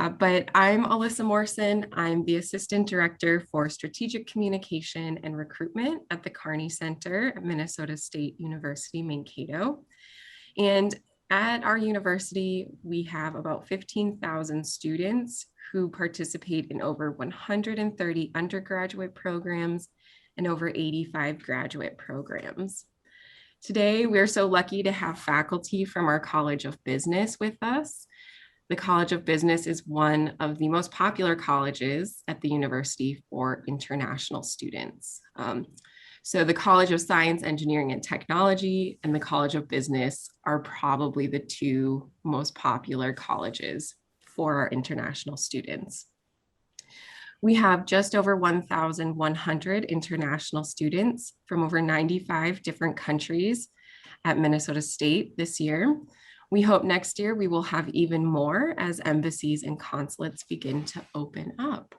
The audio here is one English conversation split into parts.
But I'm Alissa Morson. I'm the Assistant Director for Strategic Communication and Recruitment at the Kearney Center at Minnesota State University, Mankato. And at our university, we have about 15,000 students who participate in over 130 undergraduate programs and over 85 graduate programs. Today, we're so lucky to have faculty from our College of Business with us. The College of Business is one of the most popular colleges at the university for international students. So the College of Science, Engineering, and Technology and the College of Business are probably the two most popular colleges for our international students. We have just over 1,100 international students from over 95 different countries at Minnesota State this year. We hope next year we will have even more as embassies and consulates begin to open up.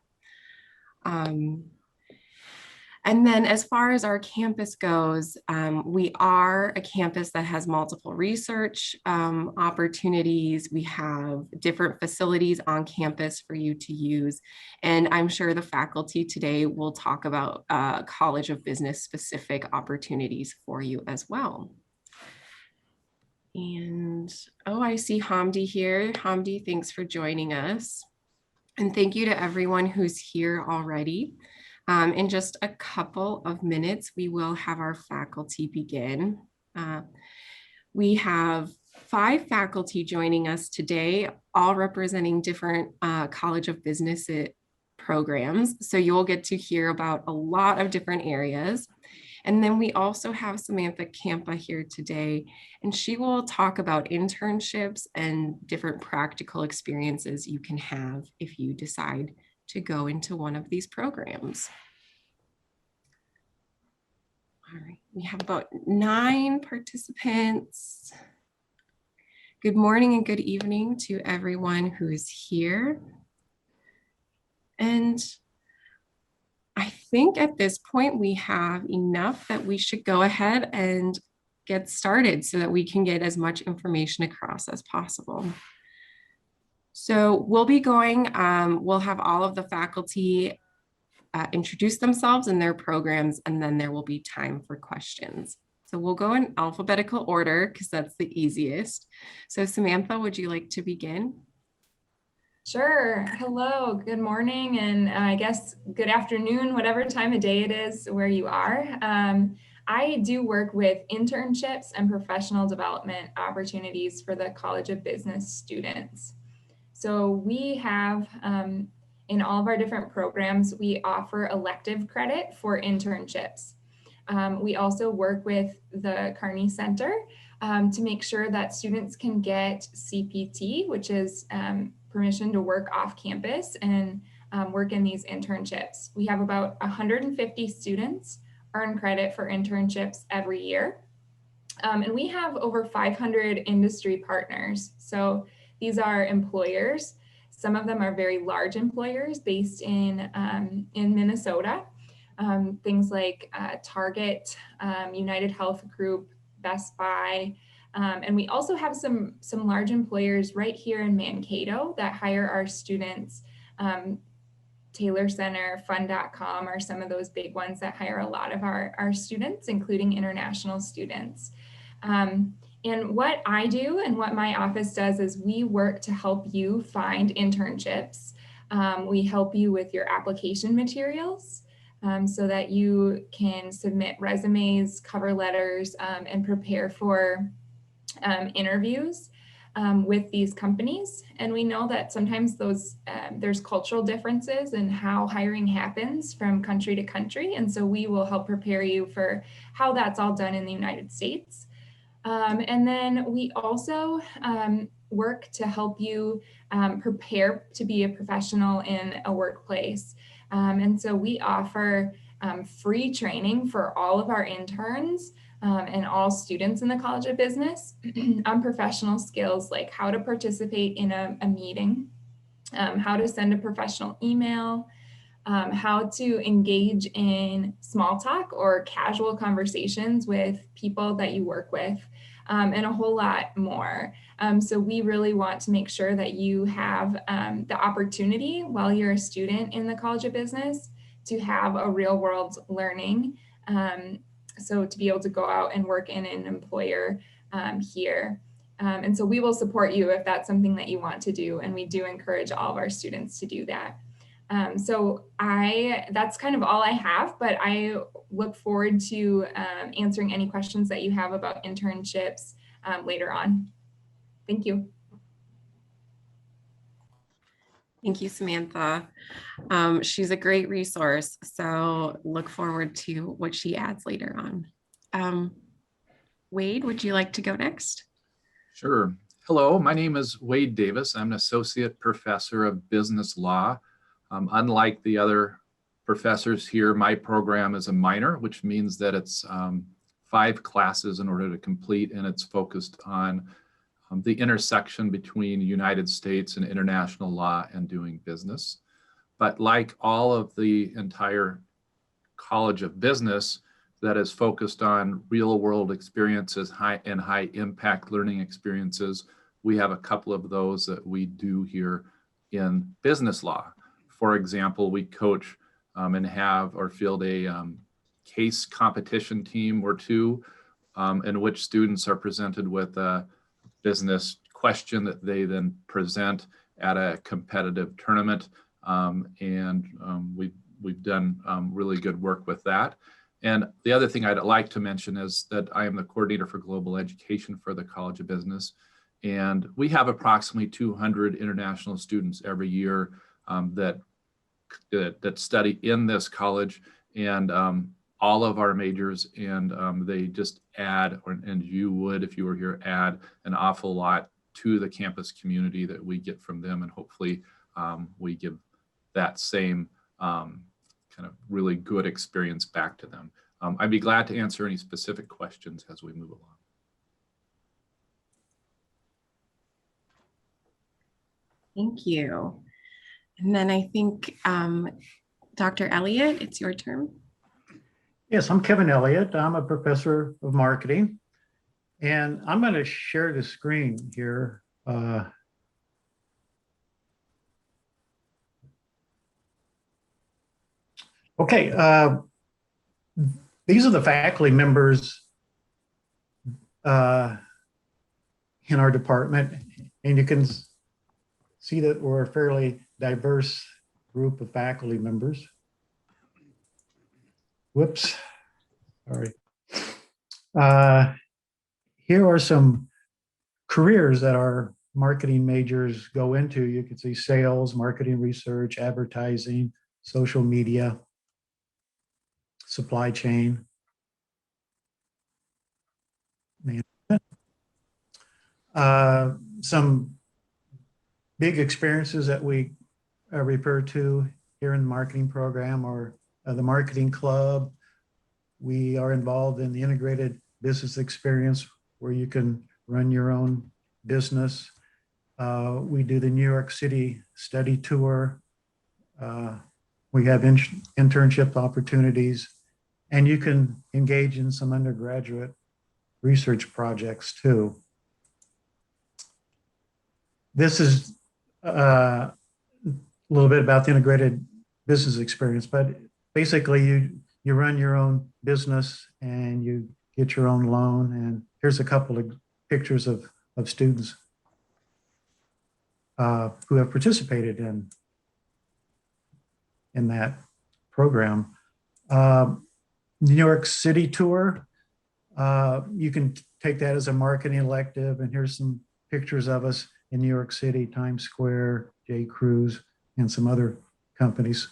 And then as far as our campus goes, we are a campus that has multiple research opportunities. We have different facilities on campus for you to use. And I'm sure the faculty today will talk about College of Business specific opportunities for you as well. And I see Hamdi here. Hamdi, thanks for joining us. And thank you to everyone who's here already. In just a couple of minutes, we will have our faculty begin. We have 5 faculty joining us today, all representing different College of Business programs. So you'll get to hear about a lot of different areas. And then we also have Samantha Campa here today, and she will talk about internships and different practical experiences you can have if you decide to go into one of these programs. All right, we have about 9 participants. Good morning and good evening to everyone who is here. And I think at this point we have enough that we should go ahead and get started so that we can get as much information across as possible. So we'll be going, we'll have all of the faculty introduce themselves and their programs, and then there will be time for questions. So we'll go in alphabetical order because that's the easiest. So Samantha, would you like to begin? Sure. Hello, good morning, and I guess good afternoon, whatever time of day it is where you are. I do work with internships and professional development opportunities for the College of Business students. So we have, in all of our different programs, we offer elective credit for internships. We also work with the Kearney Center to make sure that students can get CPT, which is permission to work off campus and work in these internships. We have about 150 students earn credit for internships every year. And we have over 500 industry partners. So these are employers. Some of them are very large employers based in Minnesota. Things like Target, United Health Group, Best Buy. And we also have some large employers right here in Mankato that hire our students. Taylor Center, Fun.com are some of those big ones that hire a lot of our students, including international students. And what I do and what my office does is we work to help you find internships. We help you with your application materials so that you can submit resumes, cover letters, and prepare for interviews with these companies. And we know that sometimes there's cultural differences in how hiring happens from country to country. And so we will help prepare you for how that's all done in the United States. And then we also work to help you prepare to be a professional in a workplace. And so we offer free training for all of our interns and all students in the College of Business on professional skills like how to participate in a meeting, how to send a professional email, how to engage in small talk or casual conversations with people that you work with, and a whole lot more. So we really want to make sure that you have the opportunity while you're a student in the College of Business to have a real world learning. So to be able to go out and work in an employer here. And so we will support you if that's something that you want to do. And we do encourage all of our students to do that. So that's kind of all I have, but I look forward to answering any questions that you have about internships later on. Thank you. Thank you, Samantha. She's a great resource, so look forward to what she adds later on. Wade, would you like to go next? Sure. Hello, my name is Wade Davis. I'm an associate professor of business law. Unlike the other professors here, my program is a minor, which means that it's 5 classes in order to complete, and it's focused on the intersection between United States and international law and doing business. But like all of the entire College of Business that is focused on real world experiences, high impact learning experiences, we have a couple of those that we do here in business law. For example, we coach and have or field a case competition team or two in which students are presented with a business question that they then present at a competitive tournament. We've done really good work with that. And the other thing I'd like to mention is that I am the coordinator for global education for the College of Business. And we have approximately 200 international students every year that study in this college, and all of our majors, and they just add, and you would, if you were here, add an awful lot to the campus community that we get from them, and hopefully we give that same kind of really good experience back to them. I'd be glad to answer any specific questions as we move along. Thank you. And then I think Dr. Elliot, it's your turn. Yes, I'm Kevin Elliot. I'm a professor of marketing, and I'm going to share the screen here. Okay, these are the faculty members in our department, and you can see that we're a fairly diverse group of faculty members. Whoops, sorry. Here are some careers that our marketing majors go into. You can see sales, marketing research, advertising, social media, supply chain, management. Some big experiences that we refer to here in the marketing program are the marketing club. We are involved in the integrated business experience where you can run your own business. We do the New York City study tour. We have internship opportunities, and you can engage in some undergraduate research projects too. This is a little bit about the integrated business experience, but basically you run your own business and you get your own loan. And here's a couple of pictures of students who have participated in that program. New York City tour, you can take that as a marketing elective, and here's some pictures of us in New York City, Times Square, J. Crews, and some other companies.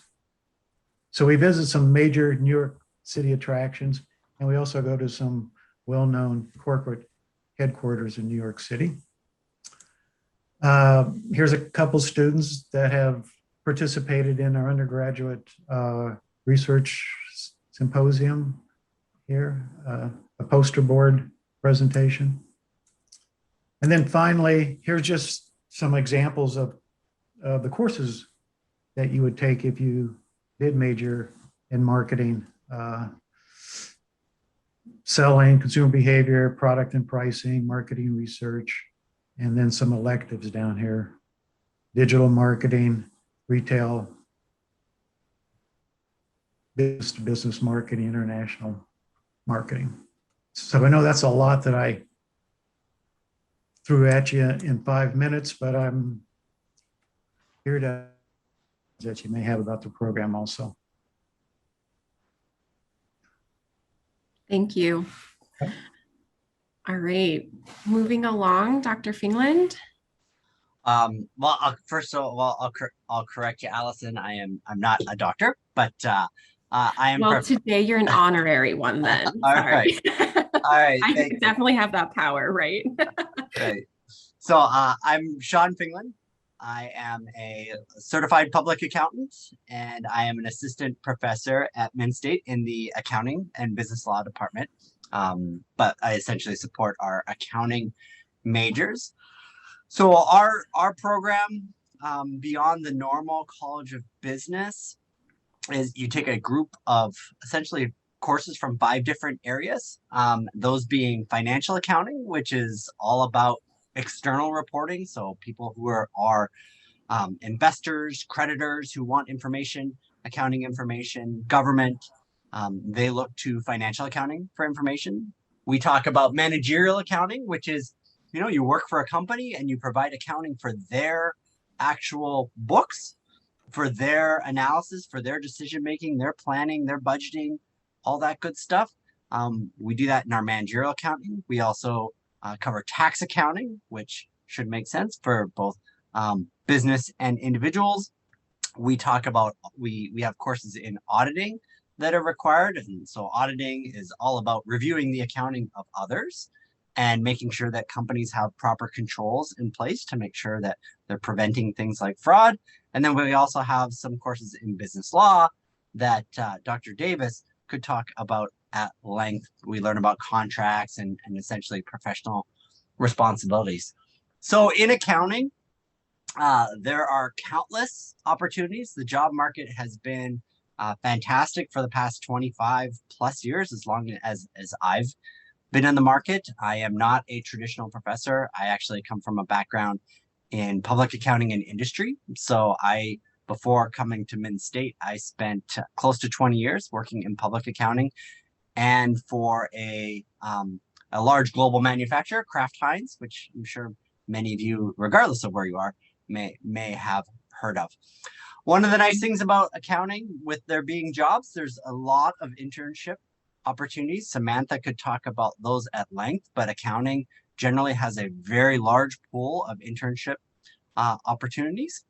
So we visit some major New York City attractions, and we also go to some well-known corporate headquarters in New York City. Here's a couple students that have participated in our undergraduate research symposium here, a poster board presentation. And then finally, here's just some examples of the courses that you would take if you did major in marketing. selling, consumer behavior, product and pricing, marketing research, and then some electives down here. Digital marketing, retail, business to business marketing, international marketing. So I know that's a lot that I threw at you in 5 minutes, but I'm here to that you may have about the program also. Thank you. Okay. All right, moving along, Dr. Fingland. First of all, I'll correct you, Allison. I'm not a doctor, but I am. Well, today you're an honorary one then. All Sorry. right. I definitely have that power, right? Right. So I'm Sean Fingland. I am a certified public accountant, and I am an assistant professor at Min State in the accounting and business law department. But I essentially support our accounting majors. So our program, beyond the normal College of Business, is you take a group of essentially courses from 5 different areas. Those being financial accounting, which is all about external reporting. So people who are investors, creditors who want information, accounting information, government, they look to financial accounting for information. We talk about managerial accounting, which is, you work for a company and you provide accounting for their actual books, for their analysis, for their decision-making, their planning, their budgeting, all that good stuff. We do that in our managerial accounting. We also cover tax accounting, which should make sense for both business and individuals. We talk about, we have courses in auditing that are required. And so auditing is all about reviewing the accounting of others and making sure that companies have proper controls in place to make sure that they're preventing things like fraud. And then we also have some courses in business law that Dr. Davis could talk about at length. We learn about contracts and essentially professional responsibilities. So in accounting, there are countless opportunities. The job market has been fantastic for the past 25 plus years, as long as I've been in the market. I am not a traditional professor. I actually come from a background in public accounting and industry. So before coming to Min State, I spent close to 20 years working in public accounting and for a large global manufacturer, Kraft Heinz, which I'm sure many of you, regardless of where you are, may have heard of. One of the nice things about accounting, with there being jobs, there's a lot of internship opportunities. Samantha could talk about those at length, but accounting generally has a very large pool of internship opportunities.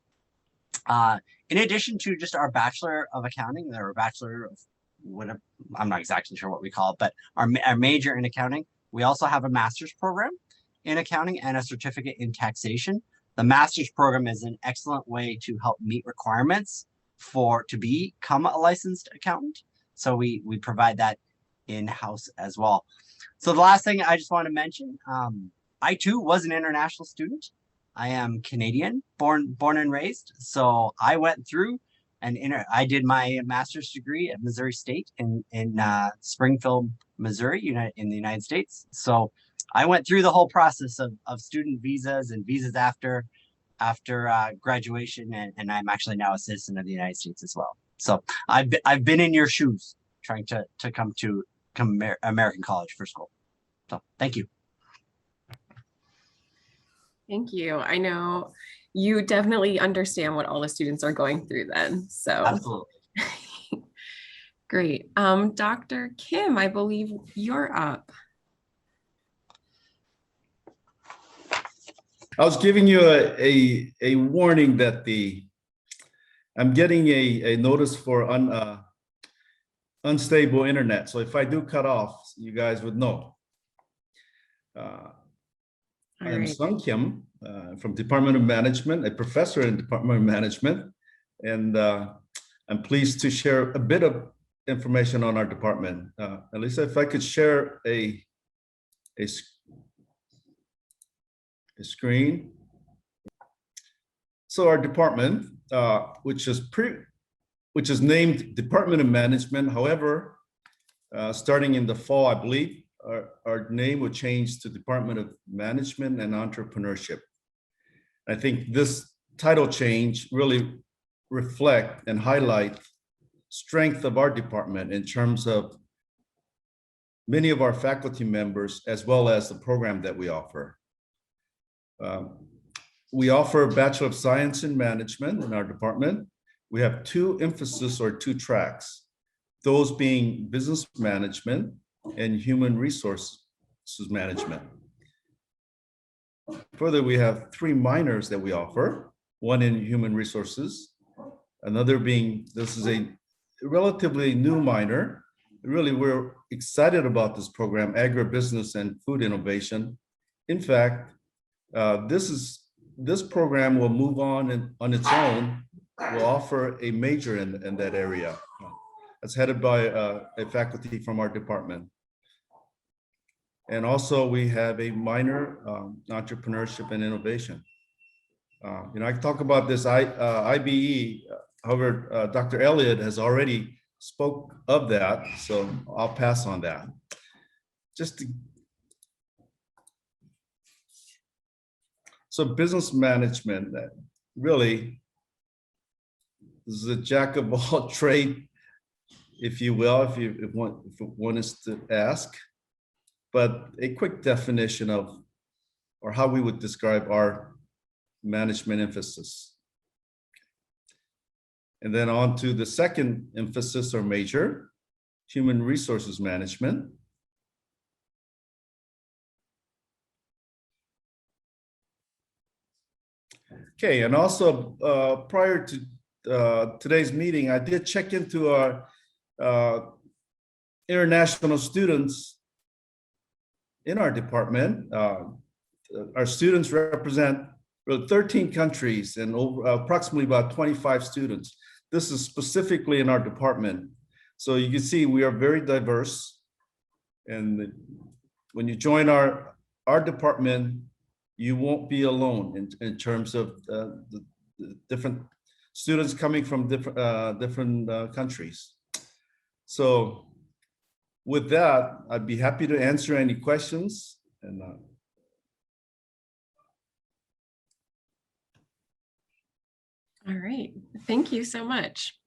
In addition to just our Bachelor of Accounting, or Bachelor of whatever, I'm not exactly sure what we call it, but our major in accounting, we also have a master's program in accounting and a certificate in taxation. The master's program is an excellent way to help meet requirements to become a licensed accountant. So we provide that in-house as well. So the last thing I just want to mention, I too was an international student. I am Canadian, born and raised. So I went through I did my master's degree at Missouri State in Springfield, Missouri, in the United States. So I went through the whole process of student visas and visas after graduation, and I'm actually now a citizen of the United States as well. So I've been in your shoes trying to come to American college for school. So thank you. Thank you. I know you definitely understand what all the students are going through then. So Absolutely. Great. Dr. Kim, I believe you're up. I was giving you a warning that I'm getting a notice for unstable internet. So if I do cut off, you guys would know. I am Sung Kim from Department of Management, a professor in Department of Management, and I'm pleased to share a bit of information on our department. Alissa, if I could share a screen. So our department, which is named Department of Management. However, starting in the fall, I believe, our name would change to Department of Management and Entrepreneurship. I think this title change really reflect and highlight strength of our department in terms of many of our faculty members, as well as the program that we offer. We offer a Bachelor of Science in Management in our department. We have two emphasis or two tracks, those being business management and human resources management. Further, we have three minors that we offer, one in human resources, another being, this is a relatively new minor. Really, we're excited about this program, agribusiness and food innovation. In fact, this program will move on its own, will offer a major in that area. It's headed by a faculty from our department. And also we have a minor entrepreneurship and innovation. I talk about this IBE, however, Dr. Elliot has already spoke of that, so I'll pass on that. So business management, really, this is a jack of all trade, if you will, if one is to ask. But a quick definition of, or how we would describe our management emphasis. And then on to the second emphasis or major, human resources management. Okay, and also prior to today's meeting, I did check into our international students in our department. Our students represent 13 countries and over, approximately about 25 students. This is specifically in our department. So you can see we are very diverse. And when you join our department, you won't be alone in terms of the different students coming from different countries. So with that, I'd be happy to answer any questions. And all right, thank you so much.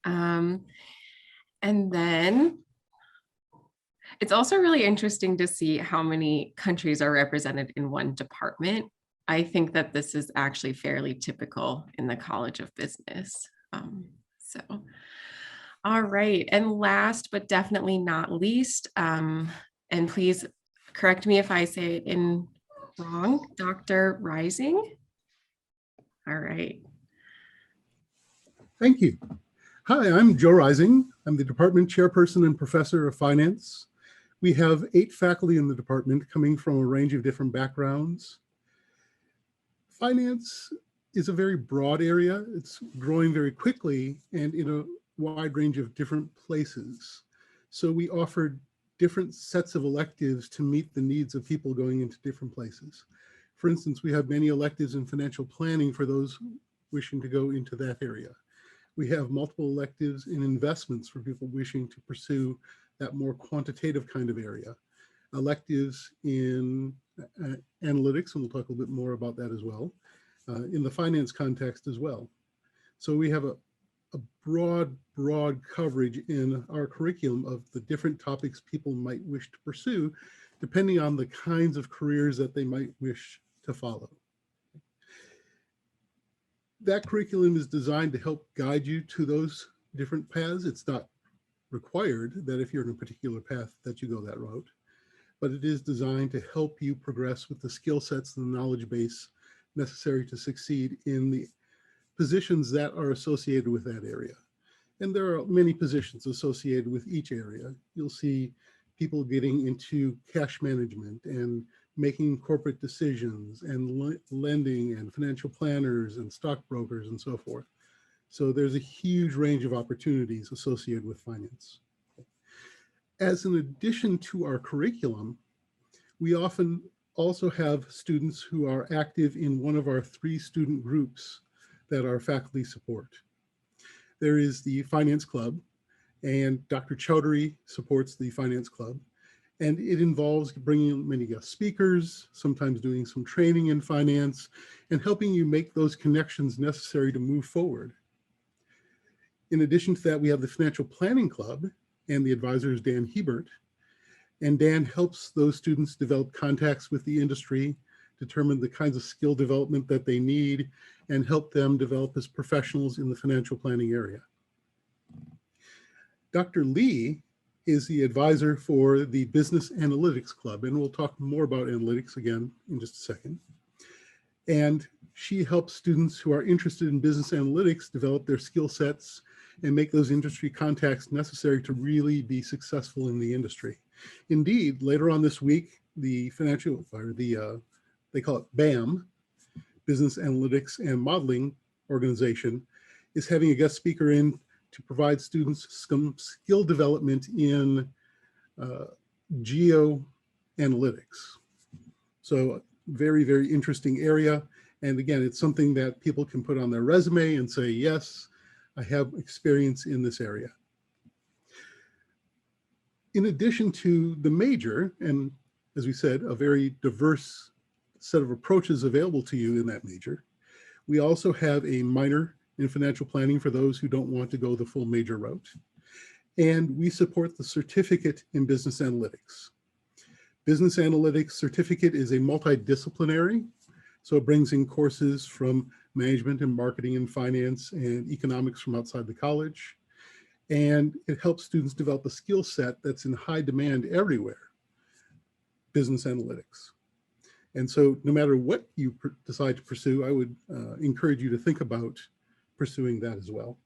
And then it's also really interesting to see how many countries are represented in one department. I think that this is actually fairly typical in the College of Business. All right, and last but definitely not least, and please correct me if I say it wrong, Dr. Reising. All right. Thank you. Hi, I'm Joe Reising. I'm the department chairperson and professor of finance. We have 8 faculty in the department coming from a range of different backgrounds. Finance is a very broad area. It's growing very quickly and in a wide range of different places. So we offer different sets of electives to meet the needs of people going into different places. For instance, we have many electives in financial planning for those wishing to go into that area. We have multiple electives in investments for people wishing to pursue that more quantitative kind of area. Electives in analytics, and we'll talk a little bit more about that as well, in the finance context as well. So we have a broad coverage in our curriculum of the different topics people might wish to pursue, depending on the kinds of careers that they might wish to follow. That curriculum is designed to help guide you to those different paths. It's not required that if you're in a particular path that you go that route, but it is designed to help you progress with the skill sets and the knowledge base necessary to succeed in the positions that are associated with that area. And there are many positions associated with each area. You'll see people getting into cash management and making corporate decisions and lending and financial planners and stockbrokers and so forth. So there's a huge range of opportunities associated with finance. As an addition to our curriculum, we often also have students who are active in one of our 3 student groups that our faculty support. There is the Finance Club, and Dr. Chowdhury supports the Finance Club. And it involves bringing many guest speakers, sometimes doing some training in finance, and helping you make those connections necessary to move forward. In addition to that, we have the Financial Planning Club, and the advisor is Dan Hebert. And Dan helps those students develop contacts with the industry, determine the kinds of skill development that they need, and help them develop as professionals in the financial planning area. Dr. Lee is the advisor for the Business Analytics Club, and we'll talk more about analytics again in just a second. And she helps students who are interested in business analytics develop their skill sets and make those industry contacts necessary to really be successful in the industry. Indeed, later on this week, the financial, or the, they call it BAM, Business Analytics and Modeling Organization, is having a guest speaker in to provide students some skill development in geoanalytics. So very, very interesting area. And again, it's something that people can put on their resume and say, yes, I have experience in this area. In addition to the major, and as we said, a very diverse set of approaches available to you in that major, we also have a minor in financial planning for those who don't want to go the full major route. And we support the certificate in business analytics. Business analytics certificate is a multidisciplinary, so it brings in courses from management and marketing and finance and economics from outside the college. And it helps students develop a skill set that's in high demand everywhere, business analytics. And so no matter what you decide to pursue, I would encourage you to think about pursuing that as well.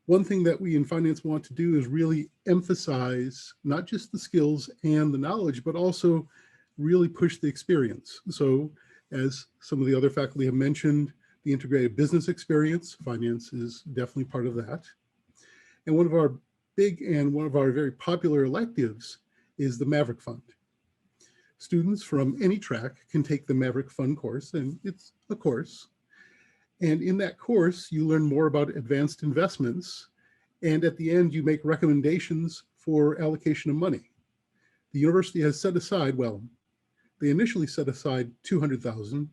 One thing that we in finance want to do is really emphasize not just the skills and the knowledge, but also really push the experience. So as some of the other faculty have mentioned, the integrated business experience, finance is definitely part of that. And one of our big and one of our very popular electives is the Maverick Fund. Students from any track can take the Maverick Fund course, and it's a course. And in that course, you learn more about advanced investments. And at the end, you make recommendations for allocation of money. The university has set aside, well, they initially set aside $200,000.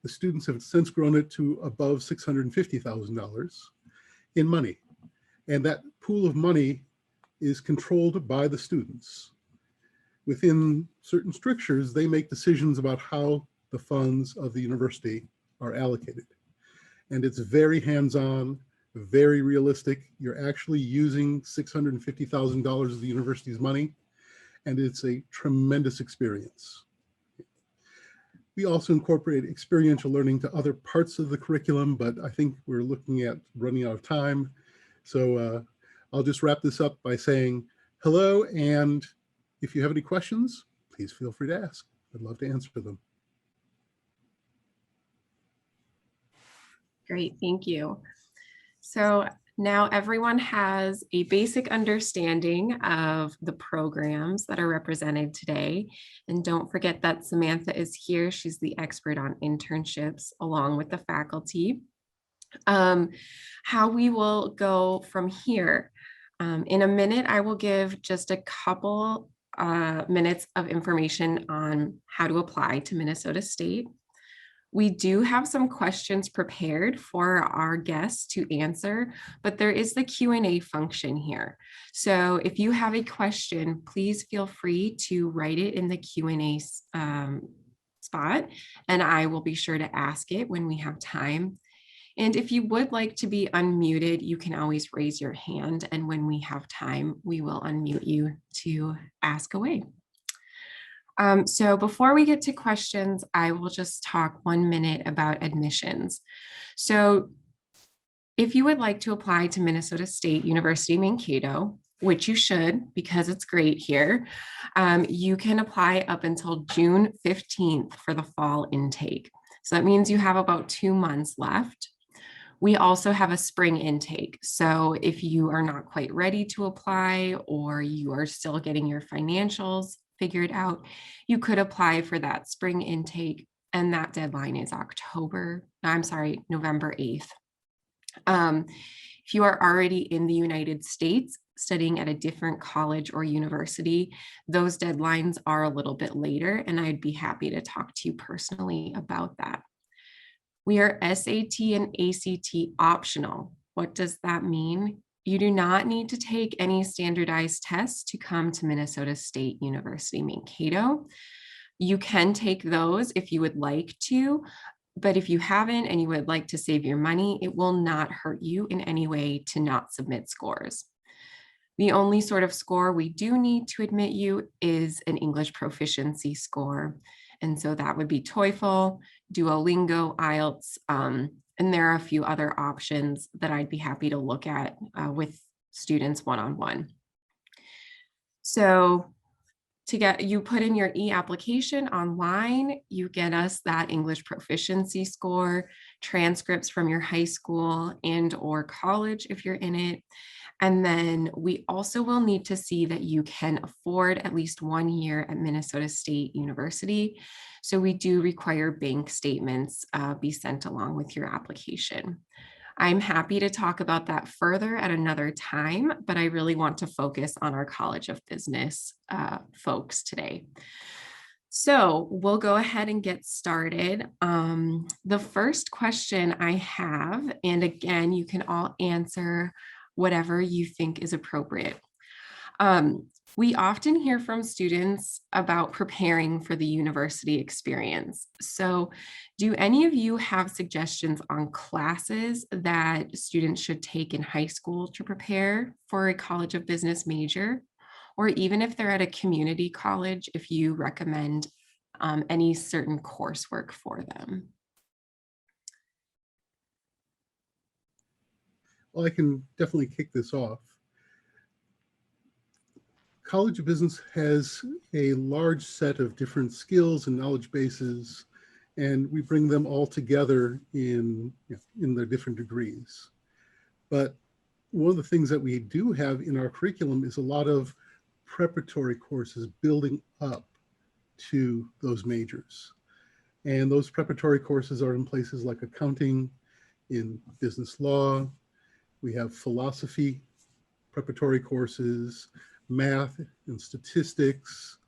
The students have since grown it to above $650,000 in money. And that pool of money is controlled by the students. Within certain strictures, they make decisions about how the funds of the university are allocated. And it's very hands-on, very realistic. You're actually using $650,000 of the university's money, and it's a tremendous experience. We also incorporate experiential learning to other parts of the curriculum, but I think we're looking at running out of time. So I'll just wrap this up by saying hello, and if you have any questions, please feel free to ask. I'd love to answer them. Great, thank you. So now everyone has a basic understanding of the programs that are represented today. And don't forget that Samantha is here. She's the expert on internships along with the faculty. How we will go from here. In a minute, I will give just a couple minutes of information on how to apply to Minnesota State. We do have some questions prepared for our guests to answer, but there is the Q&A function here. So if you have a question, please feel free to write it in the Q&A spot, and I will be sure to ask it when we have time. And if you would like to be unmuted, you can always raise your hand, and when we have time, we will unmute you to ask away. So before we get to questions, I will just talk 1 minute about admissions. So if you would like to apply to Minnesota State University Mankato, which you should because it's great here, you can apply up until June 15th for the fall intake. So that means you have about 2 months left. We also have a spring intake. So if you are not quite ready to apply or you are still getting your financials figured out, you could apply for that spring intake, and that deadline is November 8th. If you are already in the United States studying at a different college or university, those deadlines are a little bit later, and I'd be happy to talk to you personally about that. We are SAT and ACT optional. What does that mean? You do not need to take any standardized tests to come to Minnesota State University Mankato. You can take those if you would like to, but if you haven't and you would like to save your money, it will not hurt you in any way to not submit scores. The only sort of score we do need to admit you is an English proficiency score. And so that would be TOEFL, Duolingo, IELTS, and there are a few other options that I'd be happy to look at with students one-on-one. So you put in your e-application online, you get us that English proficiency score, transcripts from your high school and or college if you're in it. And then we also will need to see that you can afford at least 1 year at Minnesota State University. So we do require bank statements be sent along with your application. I'm happy to talk about that further at another time, but I really want to focus on our College of Business folks today. So we'll go ahead and get started. The first question I have, and again, you can all answer whatever you think is appropriate. We often hear from students about preparing for the university experience. So do any of you have suggestions on classes that students should take in high school to prepare for a College of Business major? Or even if they're at a community college, if you recommend any certain coursework for them? Well, I can definitely kick this off. College of Business has a large set of different skills and knowledge bases, and we bring them all together in their different degrees. But one of the things that we do have in our curriculum is a lot of preparatory courses building up to those majors. And those preparatory courses are in places like accounting, in business law. We have philosophy preparatory courses, math and statistics.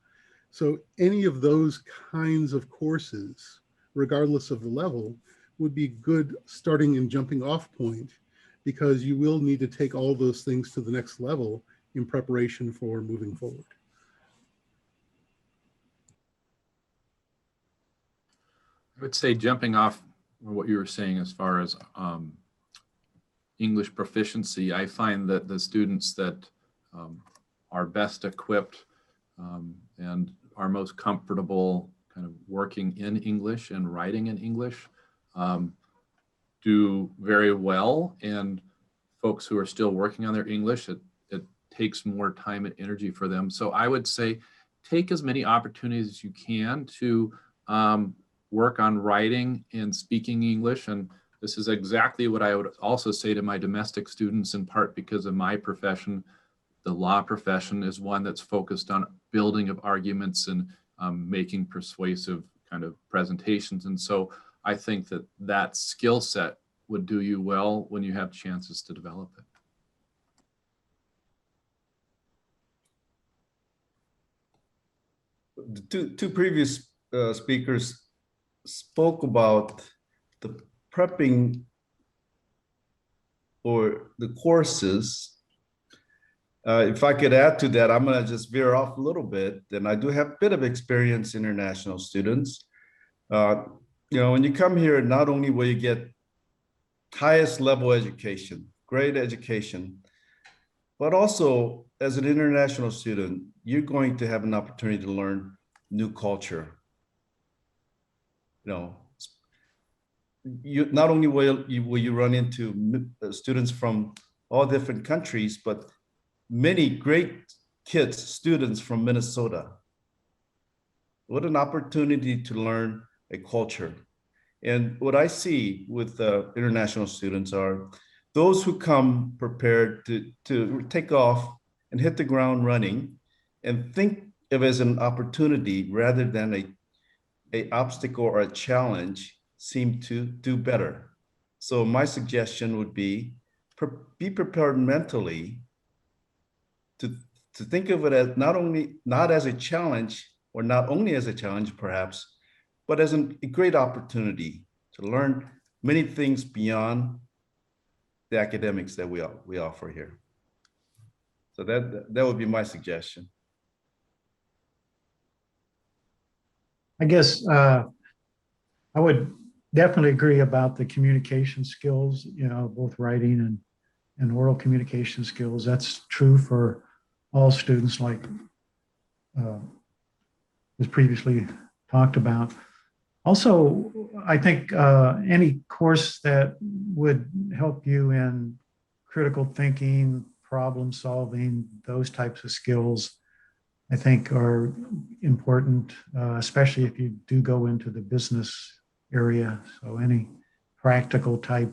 So any of those kinds of courses, regardless of the level, would be good starting and jumping off point, because you will need to take all those things to the next level in preparation for moving forward. I would say, jumping off what you were saying as far as English proficiency, I find that the students that are best equipped and are most comfortable kind of working in English and writing in English do very well. And folks who are still working on their English, it takes more time and energy for them. So I would say take as many opportunities as you can to work on writing and speaking English. And this is exactly what I would also say to my domestic students, in part because of my profession. The law profession is one that's focused on building of arguments and making persuasive kind of presentations. And so I think that that skill set would do you well when you have chances to develop it. The two previous speakers spoke about the prepping or the courses. If I could add to that, I'm going to just veer off a little bit. And I do have a bit of experience international students. When you come here, not only will you get highest level education, great education, but also as an international student, you're going to have an opportunity to learn new culture. You not only will you run into students from all different countries, but many great kids, students from Minnesota. What an opportunity to learn a culture. And what I see with international students are those who come prepared to take off and hit the ground running and think of it as an opportunity rather than a obstacle or a challenge, seem to do better. So my suggestion would be be prepared mentally to think of it as not as a challenge, or not only as a challenge perhaps, but as a great opportunity to learn many things beyond the academics that we offer here. So that would be my suggestion. I guess I would definitely agree about the communication skills, both writing and oral communication skills. That's true for all students, like was previously talked about. Also, I think any course that would help you in critical thinking, problem solving, those types of skills, I think are important, especially if you do go into the business area. So any practical type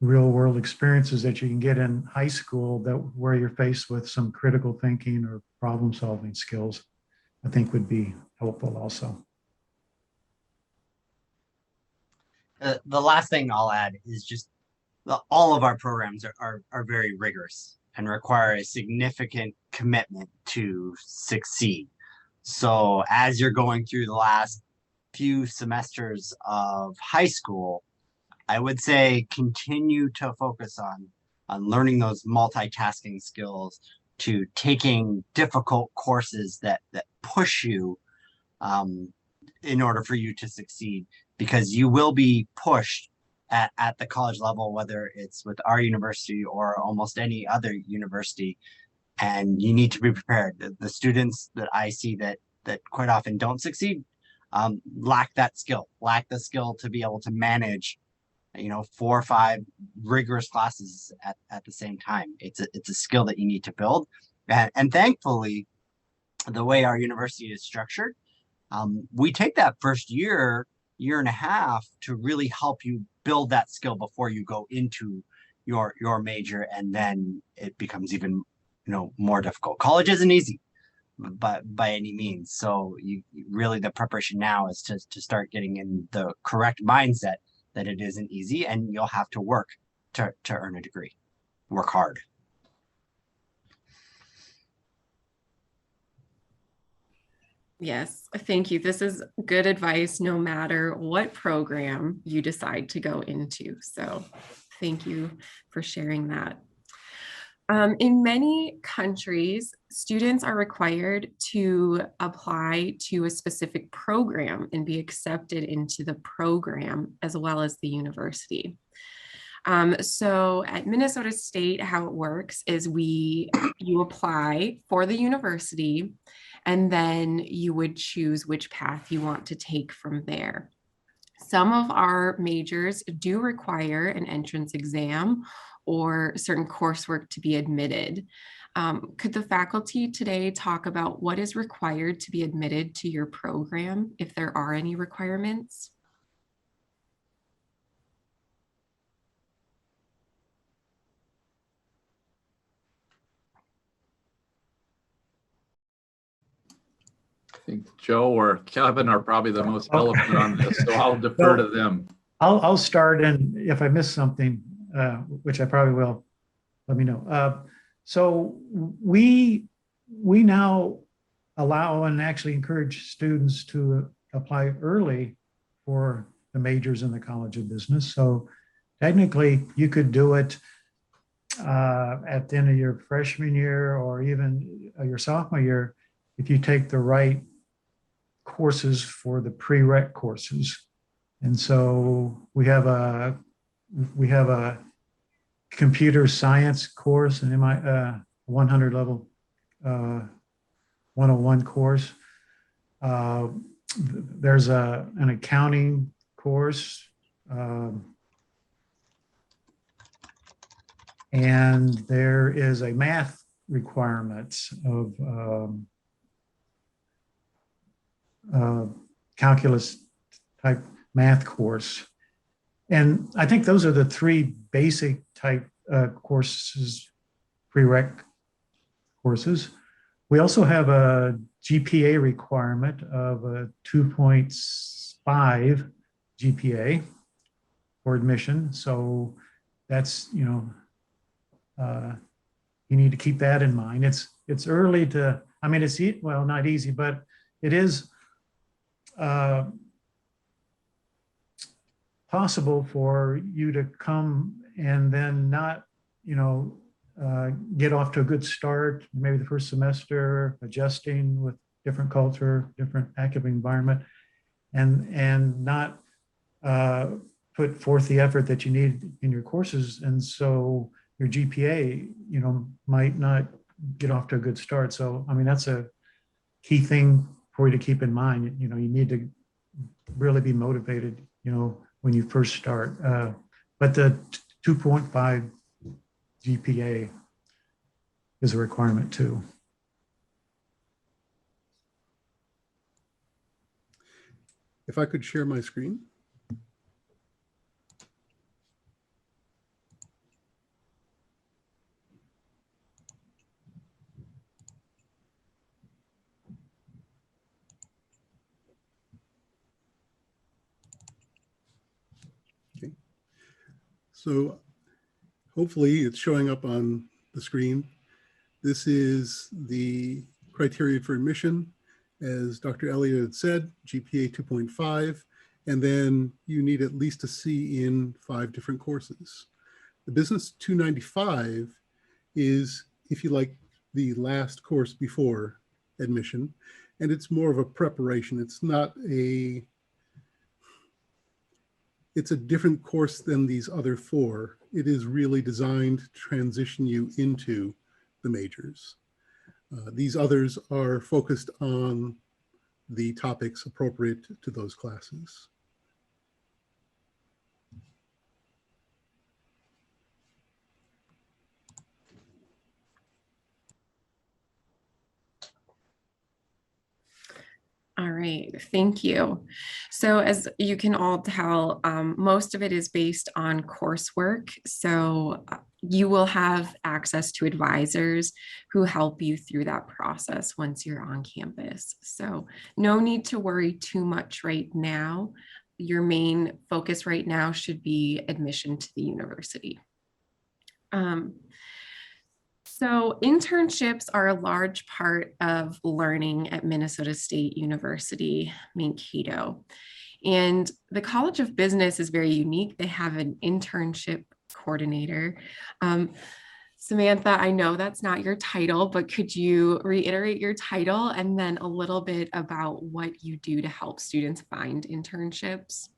real world experiences that you can get in high school where you're faced with some critical thinking or problem solving skills, I think would be helpful also. The last thing I'll add is just all of our programs are very rigorous and require a significant commitment to succeed. So as you're going through the last few semesters of high school, I would say continue to focus on learning those multitasking skills, to taking difficult courses that push you in order for you to succeed, because you will be pushed at the college level, whether it's with our university or almost any other university, and you need to be prepared. The students that I see that quite often don't succeed lack the skill to be able to manage 4 or 5 rigorous classes at the same time. It's a skill that you need to build, and thankfully the way our university is structured, we take that first year and a half to really help you build that skill before you go into your major, and then it becomes even more difficult. College isn't easy, but by any means. So you really, the preparation now is to start getting in the correct mindset that it isn't easy, and you'll have to work to earn a degree. Work hard. Yes, thank you. This is good advice no matter what program you decide to go into. So thank you for sharing that. In many countries, students are required to apply to a specific program and be accepted into the program as well as the university. So at Minnesota State, how it works is you apply for the university, and then you would choose which path you want to take from there. Some of our majors do require an entrance exam or certain coursework to be admitted. Could the faculty today talk about what is required to be admitted to your program, if there are any requirements? I think Joe or Kevin are probably the most eloquent on this, so I'll defer to them. I'll start, and if I miss something, which I probably will, let me know. So we now allow and actually encourage students to apply early for the majors in the College of Business. So technically, you could do it at the end of your freshman year or even your sophomore year if you take the right courses for the prereq courses. And so we have a computer science course, an 100 level 101 course. There's an accounting course, and there is a math requirement of calculus type math course. And I think those are the 3 basic type courses, prereq courses. We also have a GPA requirement of a 2.5 GPA for admission. So that's, you need to keep that in mind. It's early to, I mean, it's, well, not easy, but it is possible for you to come and then not, get off to a good start, maybe the first semester, adjusting with different culture, different academic environment, and not put forth the effort that you need in your courses. And so your GPA, might not get off to a good start. So, I mean, that's a key thing for you to keep in mind. You need to really be motivated, when you first start. But the 2.5 GPA is a requirement too. If I could share my screen. Okay. So hopefully it's showing up on the screen. This is the criteria for admission. As Dr. Elliot had said, GPA 2.5, and then you need at least a C in 5 different courses. The Business 295 is, if you like, the last course before admission, and it's more of a preparation. It's not a, it's a different course than these other 4. It is really designed to transition you into the majors. These others are focused on the topics appropriate to those classes. All right, thank you. So as you can all tell, most of it is based on coursework. So you will have access to advisors who help you through that process once you're on campus. So no need to worry too much right now. Your main focus right now should be admission to the university. So internships are a large part of learning at Minnesota State University, Mankato. And the College of Business is very unique. They have an internship coordinator. Samantha, I know that's not your title, but could you reiterate your title and then a little bit about what you do to help students find internships?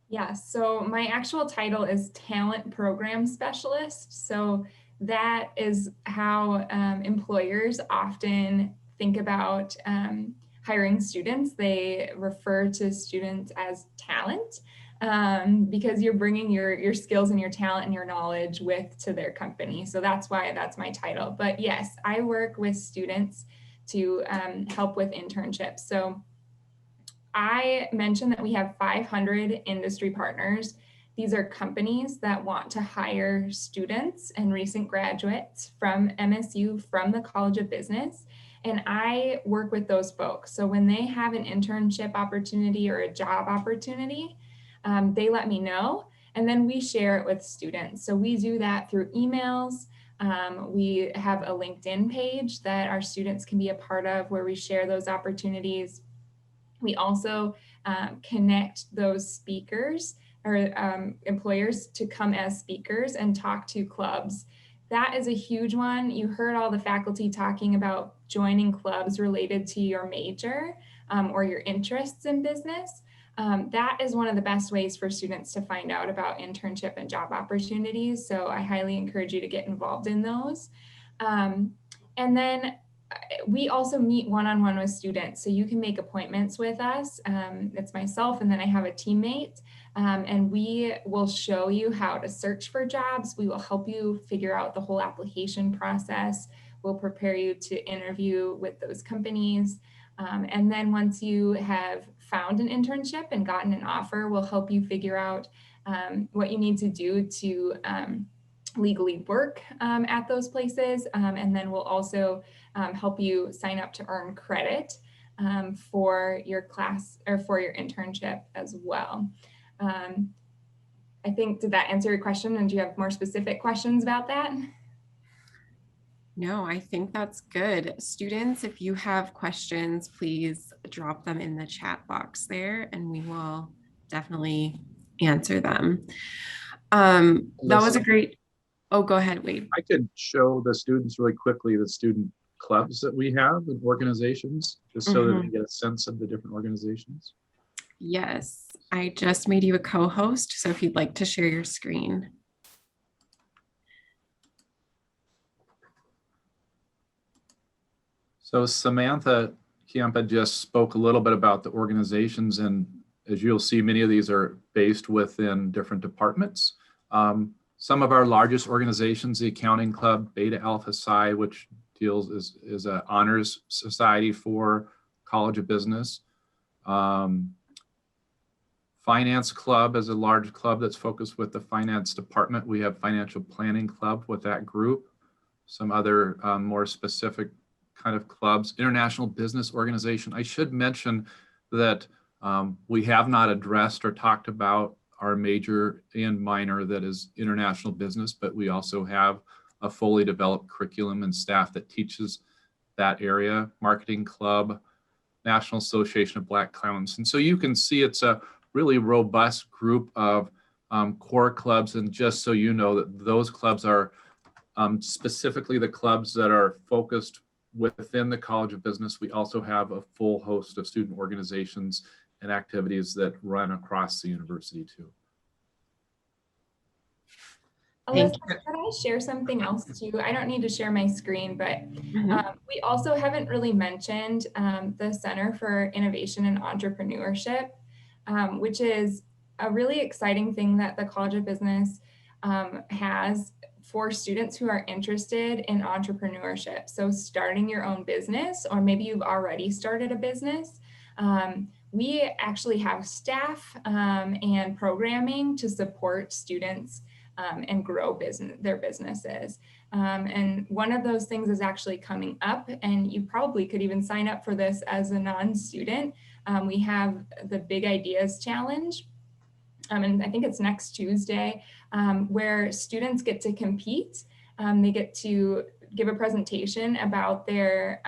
Yeah, so my actual title is Talent Program Specialist. So that is how employers often think about hiring students. They refer to students as talent because you're bringing your skills and your talent and your knowledge to their company. So that's why that's my title. But yes, I work with students to help with internships. So I mentioned that we have 500 industry partners. These are companies that want to hire students and recent graduates from MSU, from the College of Business. And I work with those folks. So when they have an internship opportunity or a job opportunity, they let me know, and then we share it with students. So we do that through emails. We have a LinkedIn page that our students can be a part of where we share those opportunities. We also connect those speakers or employers to come as speakers and talk to clubs. That is a huge one. You heard all the faculty talking about joining clubs related to your major or your interests in business. That is one of the best ways for students to find out about internship and job opportunities. So I highly encourage you to get involved in those. And then we also meet one-on-one with students. So you can make appointments with us. It's myself, and then I have a teammate. And we will show you how to search for jobs. We will help you figure out the whole application process. We'll prepare you to interview with those companies. And then once you have found an internship and gotten an offer, we'll help you figure out what you need to do to legally work at those places. And then we'll also help you sign up to earn credit for your class or for your internship as well. I think, did that answer your question? And do you have more specific questions about that? No, I think that's good. Students, if you have questions, please drop them in the chat box there and we will definitely answer them. That was a great, oh, go ahead, Wade. I could show the students really quickly the student clubs that we have and organizations, just so that they get a sense of the different organizations. Yes, I just made you a co-host, so if you'd like to share your screen. So Samantha Campa just spoke a little bit about the organizations, and as you'll see, many of these are based within different departments. Some of our largest organizations, the Accounting Club, Beta Alpha Psi, which is an honors society for College of Business. Finance Club is a large club that's focused with the finance department. We have Financial Planning Club with that group. Some other more specific kind of clubs. International Business Organization. I should mention that we have not addressed or talked about our major and minor that is international business, but we also have a fully developed curriculum and staff that teaches that area. Marketing Club, National Association of Black Accountants. And so you can see it's a really robust group of core clubs. And just so you know that those clubs are specifically the clubs that are focused within the College of Business. We also have a full host of student organizations and activities that run across the university too. Alyssa, could I share something else too? I don't need to share my screen, but we also haven't really mentioned the Center for Innovation and Entrepreneurship, which is a really exciting thing that the College of Business has for students who are interested in entrepreneurship. So starting your own business, or maybe you've already started a business. We actually have staff and programming to support students and grow their businesses. And one of those things is actually coming up, and you probably could even sign up for this as a non-student. We have the Big Ideas Challenge, and I think it's next Tuesday, where students get to compete. They get to give a presentation about their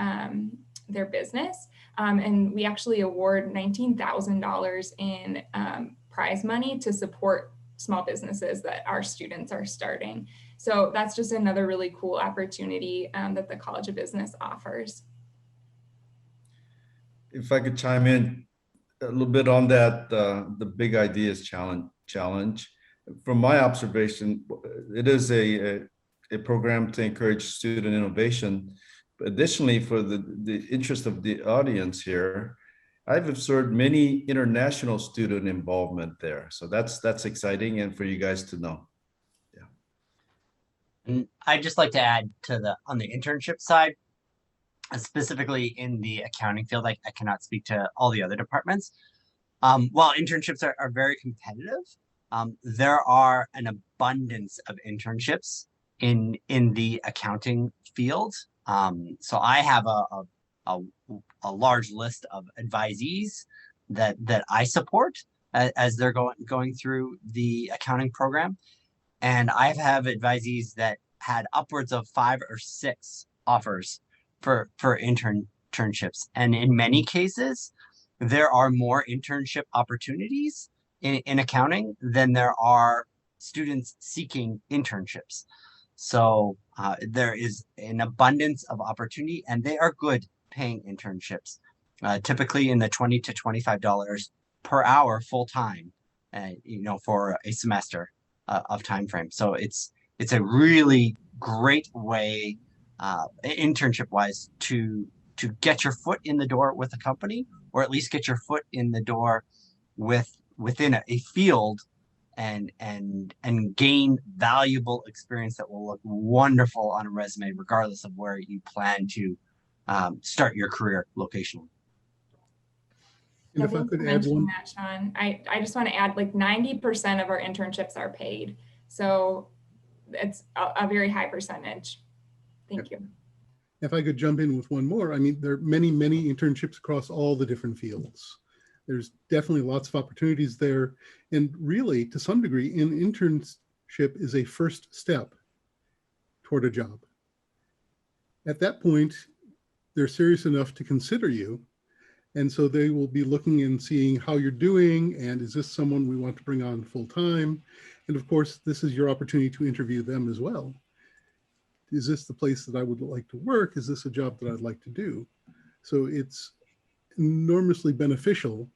business, and we actually award $19,000 in prize money to support small businesses that our students are starting. So that's just another really cool opportunity that the College of Business offers. If I could chime in a little bit on that, the Big Ideas Challenge. From my observation, it is a program to encourage student innovation. But additionally, for the interest of the audience here, I've observed many international student involvement there. So that's exciting, and for you guys to know. Yeah. And I'd just like to add to on the internship side, specifically in the accounting field, I cannot speak to all the other departments. While internships are very competitive, there are an abundance of internships in the accounting field. So I have a large list of advisees that I support as they're going through the accounting program. And I have advisees that had upwards of 5 or 6 offers for internships. And in many cases, there are more internship opportunities in accounting than there are students seeking internships. So there is an abundance of opportunity, and they are good paying internships, typically in the $20 to $25 per hour full time, for a semester of time frame. So it's a really great way, internship wise, to get your foot in the door with a company, or at least get your foot in the door within a field and gain valuable experience that will look wonderful on a resume, regardless of where you plan to start your career locationally. And if I could add one, that, Sean, I just want to add, like 90% of our internships are paid. So it's a very high percentage. Thank you. if I could jump in with one more, I mean, there are many, many internships across all the different fields. There's definitely lots of opportunities there. And really, to some degree, an internship is a first step toward a job. At that point, they're serious enough to consider you. And so they will be looking and seeing how you're doing, and is this someone we want to bring on full time? And of course, this is your opportunity to interview them as well. Is this the place that I would like to work? Is this a job that I'd like to do? So it's enormously beneficial.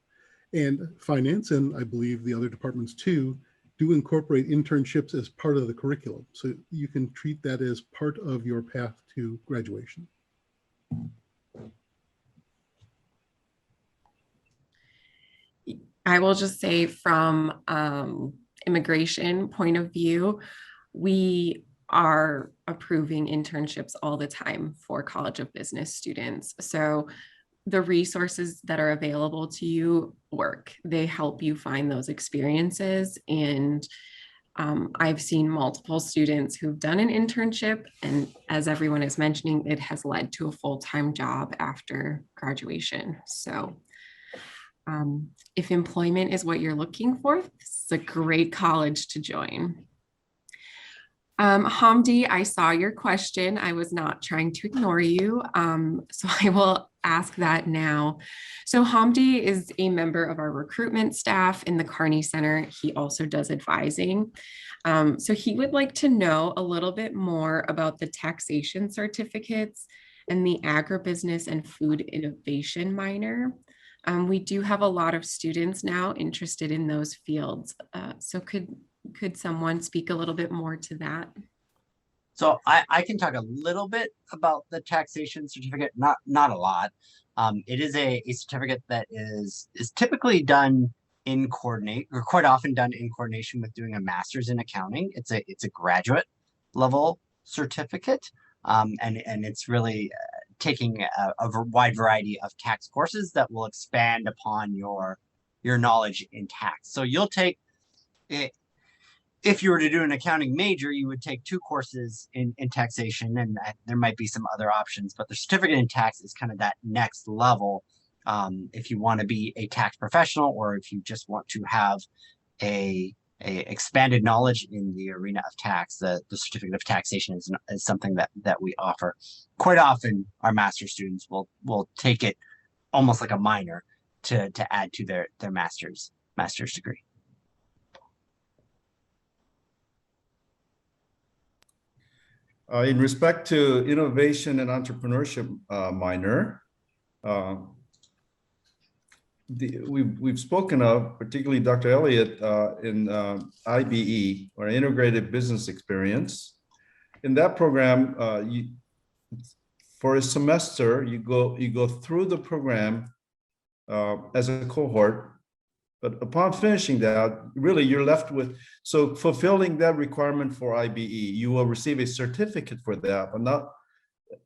And finance, and I believe the other departments too, do incorporate internships as part of the curriculum. So you can treat that as part of your path to graduation. I will just say from immigration point of view, we are approving internships all the time for College of Business students. So the resources that are available to you work. They help you find those experiences. And I've seen multiple students who've done an internship, and as everyone is mentioning, it has led to a full-time job after graduation. So if employment is what you're looking for, this is a great college to join. Hamdi, I saw your question. I was not trying to ignore you. So I will ask that now. So Hamdi is a member of our recruitment staff in the Carney Center. He also does advising. So he would like to know a little bit more about the taxation certificates and the agribusiness and food innovation minor. We do have a lot of students now interested in those fields. So could someone speak a little bit more to that? So I can talk a little bit about the taxation certificate, not a lot. It is a certificate that is typically done in quite often done in coordination with doing a master's in accounting. It's a graduate level certificate, and it's really taking a wide variety of tax courses that will expand upon your knowledge in tax. So you'll take it. If you were to do an accounting major, you would take 2 courses in taxation, and there might be some other options, but the certificate in tax is kind of that next level. If you want to be a tax professional, or if you just want to have a expanded knowledge in the arena of tax, the certificate of taxation is something that we offer. Quite often, our master's students will take it almost like a minor to add to their master's degree. In respect to innovation and entrepreneurship minor, we've spoken of, particularly Dr. Elliot, in IBE, or Integrated Business Experience. In that program, for a semester, you go through the program as a cohort. But upon finishing that, really you're left with, so fulfilling that requirement for IBE, you will receive a certificate for that, but not,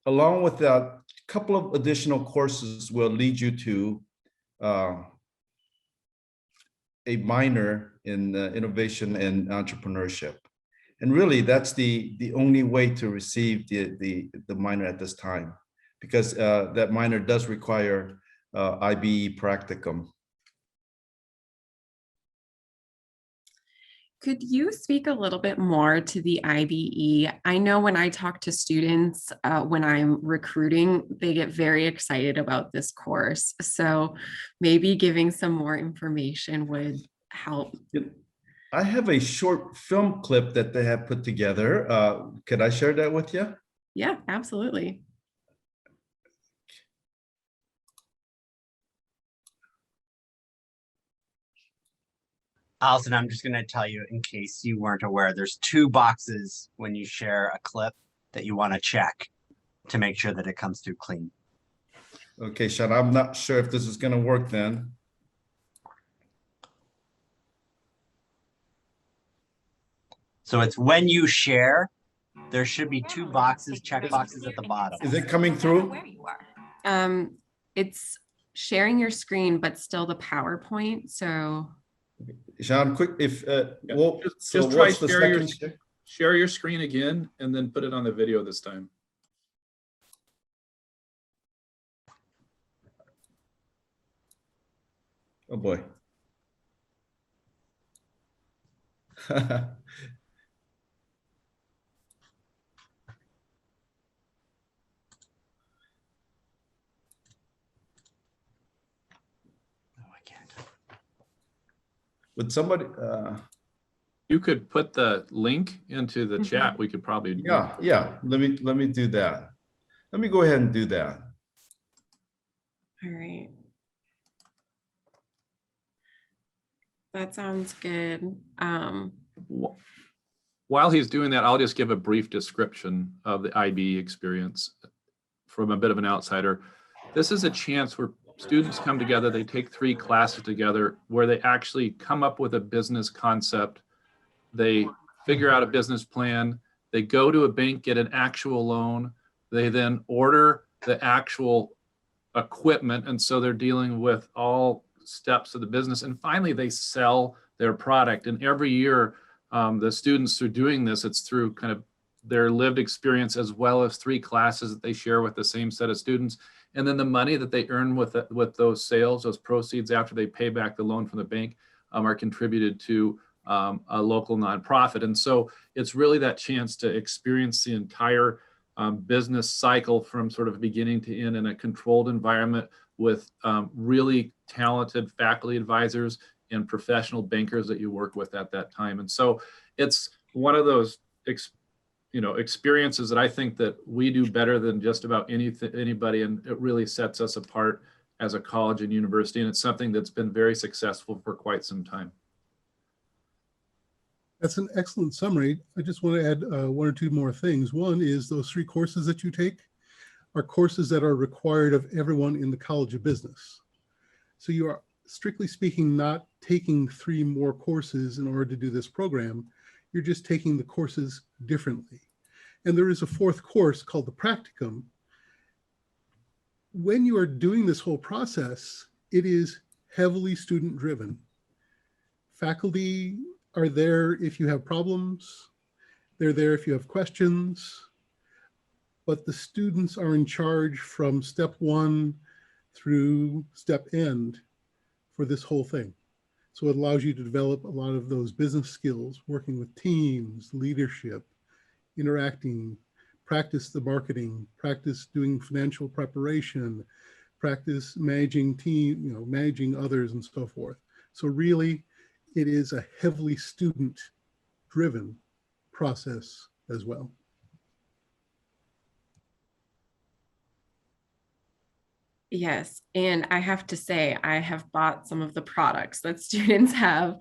along with that, a couple of additional courses will lead you to a minor in innovation and entrepreneurship. And really that's the only way to receive the minor at this time, because that minor does require IBE practicum. Could you speak a little bit more to the IBE? I know when I talk to students, when I'm recruiting, they get very excited about this course. So maybe giving some more information would help. I have a short film clip that they have put together. Could I share that with you? Yeah, absolutely. Allison, I'm just going to tell you, in case you weren't aware, there's 2 boxes when you share a clip that you want to check to make sure that it comes through clean. Okay, Sean, I'm not sure if this is going to work then. So it's when you share, there should be 2 boxes, check boxes at the bottom. Is it coming through? It's sharing your screen, but still the PowerPoint. So Sean, quick, if well, just try share your screen again, and then put it on the video this time. Oh boy. I can't. Would somebody, You could put the link into the chat. We could probably do that. yeah, let me do that. Let me go ahead and do that. All right. That sounds good. While he's doing that, I'll just give a brief description of the IB experience from a bit of an outsider. This is a chance where students come together, they take 3 classes together where they actually come up with a business concept. They figure out a business plan. They go to a bank, get an actual loan. They then order the actual equipment. And so they're dealing with all steps of the business. And finally, they sell their product. And every year, the students are doing this. It's through kind of their lived experience, as well as 3 classes that they share with the same set of students. And then the money that they earn with those sales, those proceeds after they pay back the loan from the bank, are contributed to a local nonprofit. And so it's really that chance to experience the entire business cycle from sort of beginning to end in a controlled environment with really talented faculty advisors and professional bankers that you work with at that time. And so it's one of those experiences that I think that we do better than just about anybody, and it really sets us apart as a college and university, and it's something that's been very successful for quite some time. That's an excellent summary. I just want to add 1 or 2 more things. One is those 3 courses that you take are courses that are required of everyone in the College of Business. So you are, strictly speaking, not taking 3 more courses in order to do this program. You're just taking the courses differently. And there is a 4th course called the Practicum. When you are doing this whole process, it is heavily student driven. Faculty are there if you have problems. They're there if you have questions. But the students are in charge from step 1 through step end for this whole thing. So it allows you to develop a lot of those business skills, working with teams, leadership, interacting, practice the marketing, practice doing financial preparation, practice managing team, managing others and so forth. So really, it is a heavily student-driven process as well. Yes, and I have to say, I have bought some of the products that students have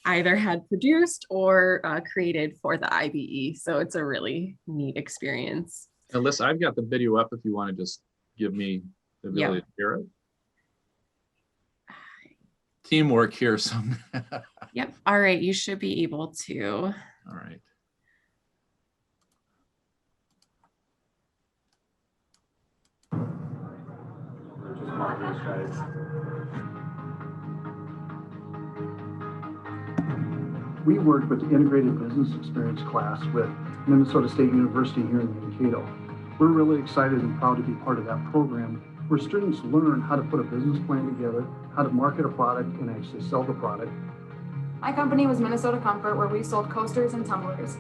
either had produced or created for the IBE. So it's a really neat experience. Alyssa, I've got the video up if you want to just give me the ability to hear it. Teamwork here. Yep. All right. You should be able to. All right. We worked with the Integrated Business Experience class with Minnesota State University here in Mankato. We're really excited and proud to be part of that program where students learn how to put a business plan together, how to market a product, and actually sell the product. My company was Minnesota Comfort, where we sold coasters and tumblers.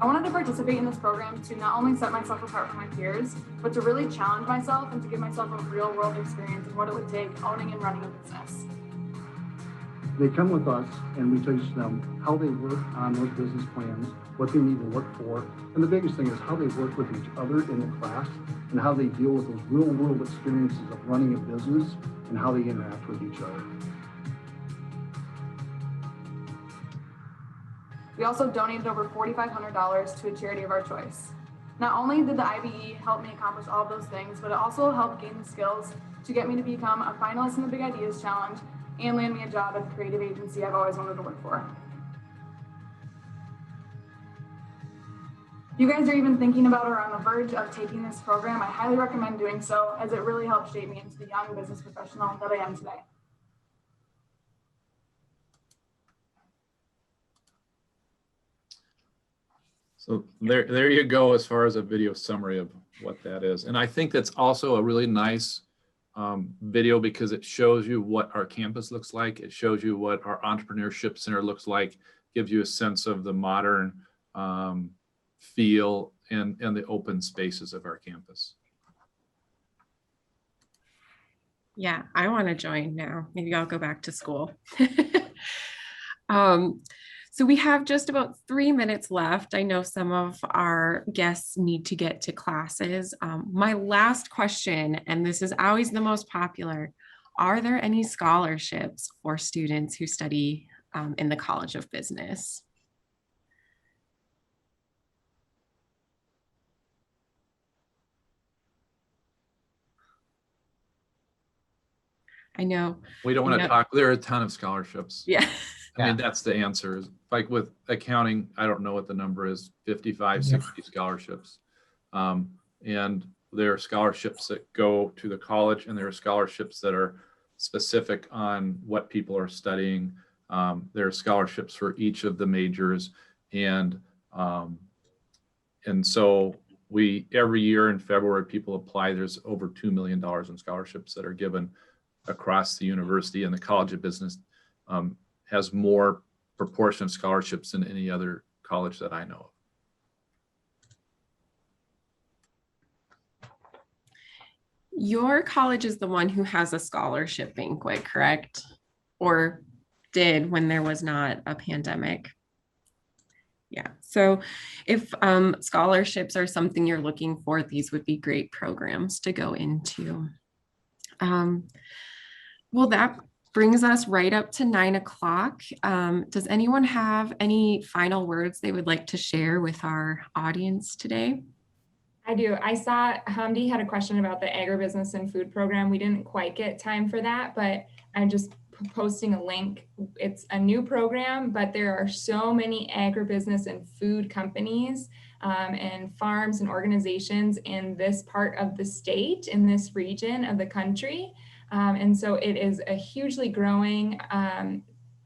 I wanted to participate in this program to not only set myself apart from my peers, but to really challenge myself and to give myself a real world experience in what it would take owning and running a business. They come with us and we teach them how they work on those business plans, what they need to look for, and the biggest thing is how they work with each other in the class and how they deal with those real world experiences of running a business and how they interact with each other. We also donated over $4,500 to a charity of our choice. Not only did the IBE help me accomplish all of those things, but it also helped gain the skills to get me to become a finalist in the Big Ideas Challenge and land me a job at the creative agency I've always wanted to work for. If you guys are even thinking about or on the verge of taking this program, I highly recommend doing so, as it really helped shape me into the young business professional that I am today. So there you go as far as a video summary of what that is. And I think that's also a really nice video because it shows you what our campus looks like. It shows you what our entrepreneurship center looks like, gives you a sense of the modern feel and the open spaces of our campus. Yeah, I want to join now. Maybe I'll go back to school. So we have just about 3 minutes left. I know some of our guests need to get to classes. My last question, and this is always the most popular, are there any scholarships for students who study in the College of Business? I know. We don't want to talk, there are a ton of scholarships. Yeah. I mean, that's the answer. Like with accounting, I don't know what the number is, 55, 60 scholarships. And there are scholarships that go to the college, and there are scholarships that are specific on what people are studying. There are scholarships for each of the majors. And so every year in February, people apply. There's over $2 million in scholarships that are given across the university, and the College of Business has more proportion of scholarships than any other college that I know of. Your college is the one who has a scholarship banquet, correct? Or did when there was not a pandemic? Yeah, so if scholarships are something you're looking for, these would be great programs to go into. Well, that brings us right up to 9 o'clock. Does anyone have any final words they would like to share with our audience today? I do. I saw Hamdi had a question about the agribusiness and food program. We didn't quite get time for that, but I'm just posting a link. It's a new program, but there are so many agribusiness and food companies and farms and organizations in this part of the state, in this region of the country. And so it is a hugely growing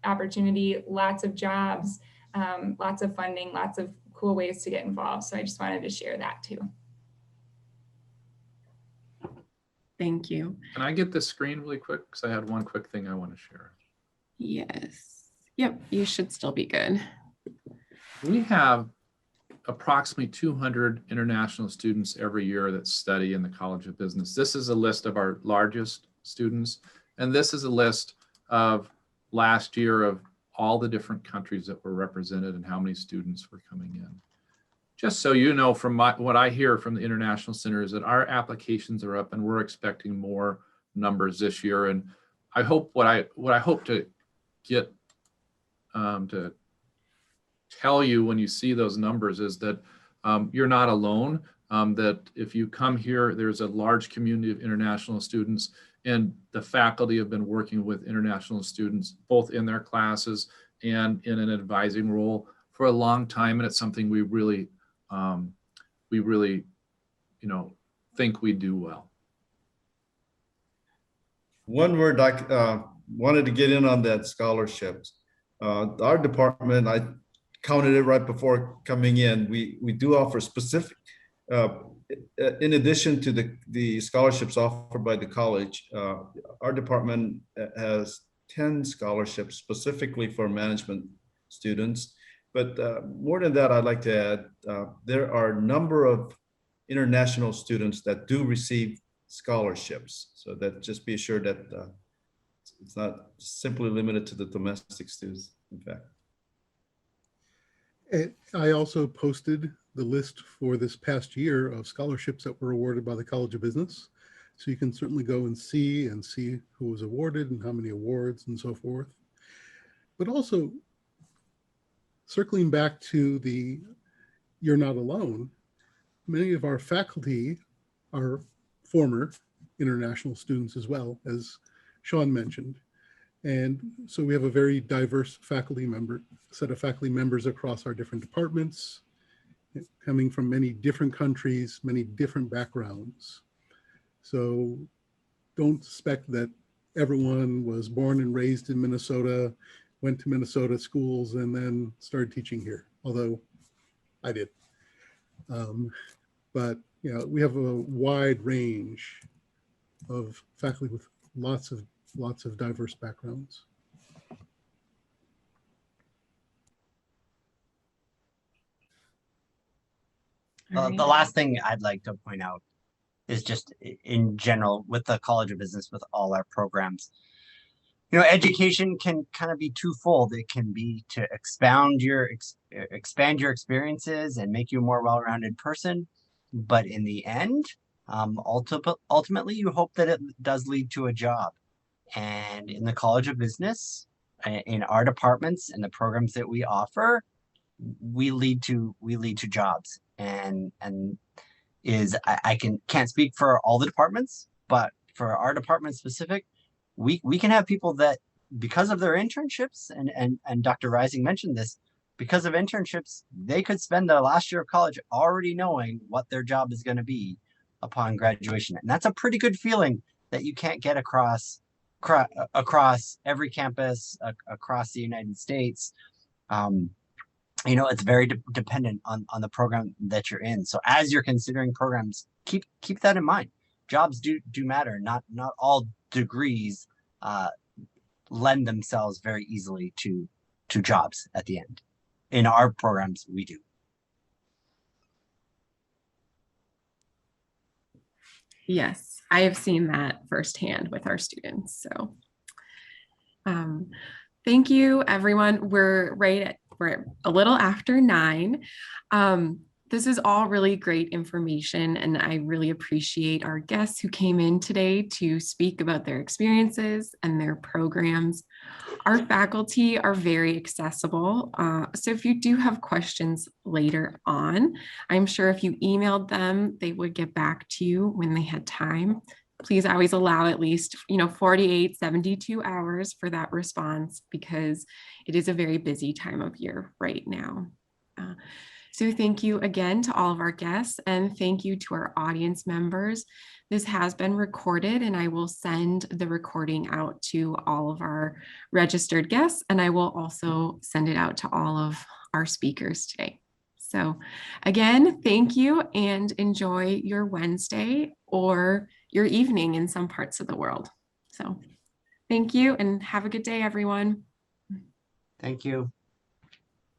opportunity, lots of jobs, lots of funding, lots of cool ways to get involved. So I just wanted to share that too. Thank you. Can I get this screen really quick? Because I had one quick thing I want to share. Yes. Yep, you should still be good. We have approximately 200 international students every year that study in the College of Business. This is a list of our largest students, and this is a list of last year of all the different countries that were represented and how many students were coming in. Just so you know, from what I hear from the International Center is that our applications are up, and we're expecting more numbers this year. And I hope what I hope to get to tell you when you see those numbers is that you're not alone. That if you come here, there's a large community of international students, and the faculty have been working with international students both in their classes and in an advising role for a long time, and it's something we really think we do well. One word I wanted to get in on that scholarships. Our department, I counted it right before coming in. We do offer specific, in addition to the scholarships offered by the college, our department has 10 scholarships specifically for management students. But more than that, I'd like to add, there are a number of international students that do receive scholarships. So that just be assured that it's not simply limited to the domestic students, in fact. And I also posted the list for this past year of scholarships that were awarded by the College of Business. So you can certainly go and see who was awarded and how many awards and so forth. But also, circling back to the You're Not Alone, many of our faculty are former international students as well, as Sean mentioned. And so we have a very diverse set of faculty members across our different departments, coming from many different countries, many different backgrounds. So don't suspect that everyone was born and raised in Minnesota, went to Minnesota schools, and then started teaching here, although I did. But we have a wide range of faculty with lots of diverse backgrounds. The last thing I'd like to point out is just in general with the College of Business, with all our programs, you know, education can kind of be twofold. It can be to expand your experiences and make you a more well-rounded person. But in the end, ultimately, you hope that it does lead to a job. And in the College of Business, in our departments and the programs that we offer, we lead to jobs. And I can't speak for all the departments, but for our department specific, we can have people that, because of their internships, and Dr. Reising mentioned this, because of internships, they could spend their last year of college already knowing what their job is going to be upon graduation. And that's a pretty good feeling that you can't get across every campus across the United States. You know, it's very dependent on the program that you're in. So as you're considering programs, keep that in mind. Jobs do matter. Not all degrees lend themselves very easily to jobs at the end. In our programs, we do. Yes, I have seen that firsthand with our students. So thank you, everyone. We're a little after 9. This is all really great information, and I really appreciate our guests who came in today to speak about their experiences and their programs. Our faculty are very accessible, so if you do have questions later on, I'm sure if you emailed them, they would get back to you when they had time. Please always allow at least 48, 72 hours for that response, because it is a very busy time of year right now. So thank you again to all of our guests, and thank you to our audience members. This has been recorded, and I will send the recording out to all of our registered guests, and I will also send it out to all of our speakers today. So again, thank you, and enjoy your Wednesday or your evening in some parts of the world. So thank you, and have a good day, everyone. Thank you.